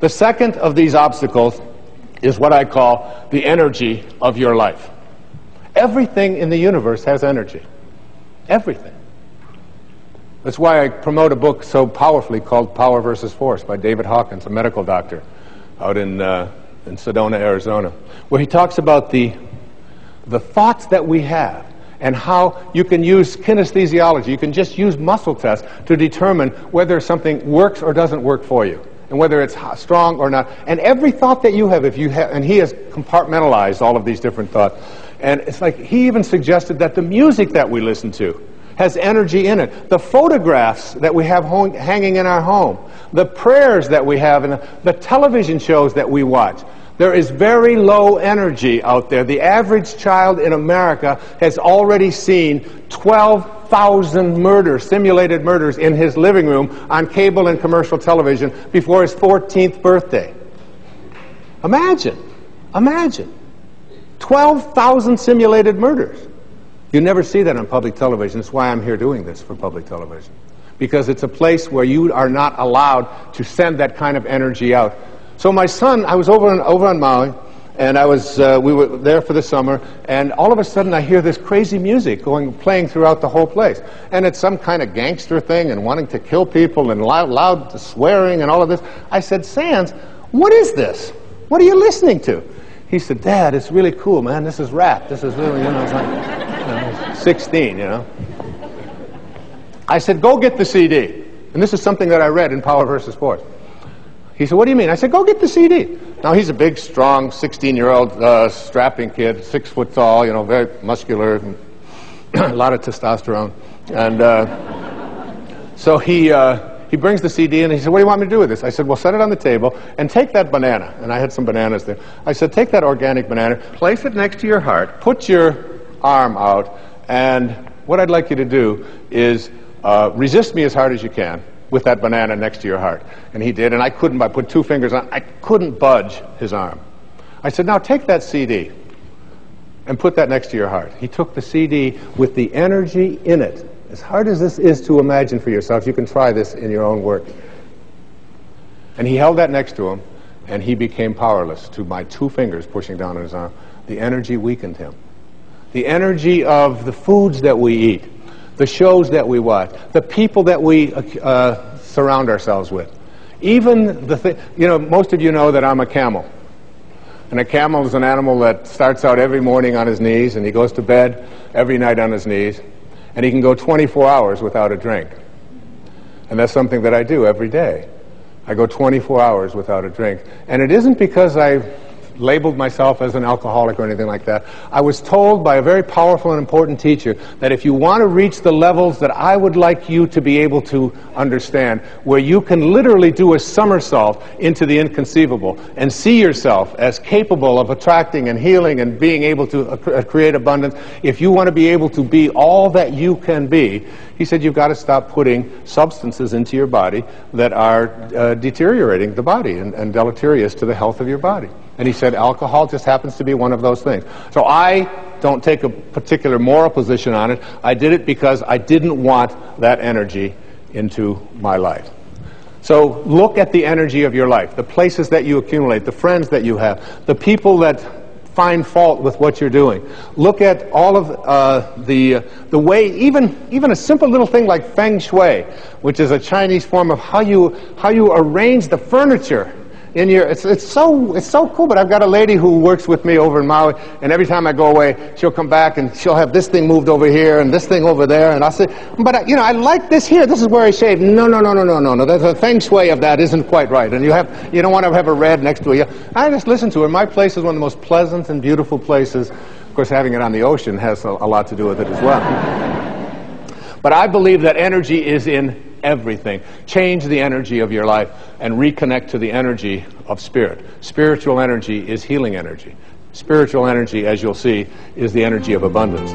The second of these obstacles is what I call the energy of your life. Everything in the universe has energy. Everything. That's why I promote a book so powerfully called Power versus Force by David Hawkins, a medical doctor out in Sedona, Arizona, where he talks about the thoughts that we have and how you can use kinesthesiology. You can just use muscle tests to determine whether something works or doesn't work for you, and whether it's strong or not. And every thought that you have, and he has compartmentalized all of these different thoughts. And it's like he even suggested that the music that we listen to has energy in it. The photographs that we have hanging in our home, the prayers that we have, and the television shows that we watch. There is very low energy out there. The average child in America has already seen 12,000 murders, simulated murders, in his living room on cable and commercial television before his 14th birthday. Imagine. Imagine. 12,000 simulated murders. You never see that on public television. That's why I'm here doing this for public television. Because it's a place where you are not allowed to send that kind of energy out. So my son, I was over on Maui, and we were there for the summer, and all of a sudden I hear this crazy music playing throughout the whole place. And it's some kind of gangster thing and wanting to kill people and loud swearing and all of this. I said, Sands, what is this? What are you listening to? He said, Dad, it's really cool, man. This is rap. This is really, it's like 16, I said, go get the CD. And this is something that I read in Power versus Force. He said, what do you mean? I said, go get the CD. Now, he's a big, strong, 16-year-old, strapping kid, 6 foot tall, very muscular, and a lot of testosterone. And so he brings the CD in, and he said, what do you want me to do with this? I said, well, set it on the table, and take that banana. And I had some bananas there. I said, take that organic banana, place it next to your heart, put your arm out, and what I'd like you to do is resist me as hard as you can with that banana next to your heart. And he did, and I put 2 fingers on, I couldn't budge his arm. I said, now take that CD and put that next to your heart. He took the CD with the energy in it. As hard as this is to imagine for yourself, you can try this in your own work. And he held that next to him, and he became powerless to my 2 fingers pushing down on his arm. The energy weakened him. The energy of the foods that we eat, the shows that we watch, the people that we surround ourselves with. Even the thing, most of you know that I'm a camel. And a camel is an animal that starts out every morning on his knees, and he goes to bed every night on his knees, and he can go 24 hours without a drink. And that's something that I do every day. I go 24 hours without a drink. And it isn't because I labeled myself as an alcoholic or anything like that. I was told by a very powerful and important teacher that if you want to reach the levels that I would like you to be able to understand, where you can literally do a somersault into the inconceivable and see yourself as capable of attracting and healing and being able to create abundance, if you want to be able to be all that you can be, he said you've got to stop putting substances into your body that are deteriorating the body and deleterious to the health of your body. And he said alcohol just happens to be one of those things. So I don't take a particular moral position on it. I did it because I didn't want that energy into my life. So look at the energy of your life, the places that you accumulate, the friends that you have, the people that find fault with what you're doing. Look at all of the way, even a simple little thing like feng shui, which is a Chinese form of how you arrange the furniture in your. It's so cool. But I've got a lady who works with me over in Maui, and every time I go away, she'll come back and she'll have this thing moved over here and this thing over there, and I'll say, but I like this here. This is where I shave. No. The feng shui of that isn't quite right, and you don't want to have a red next to it. I just listen to her. My place is one of the most pleasant and beautiful places. Of course, having it on the ocean has a lot to do with it as well. But I believe that energy is in everything. Change the energy of your life and reconnect to the energy of spirit. Spiritual energy is healing energy. Spiritual energy, as you'll see, is the energy of abundance.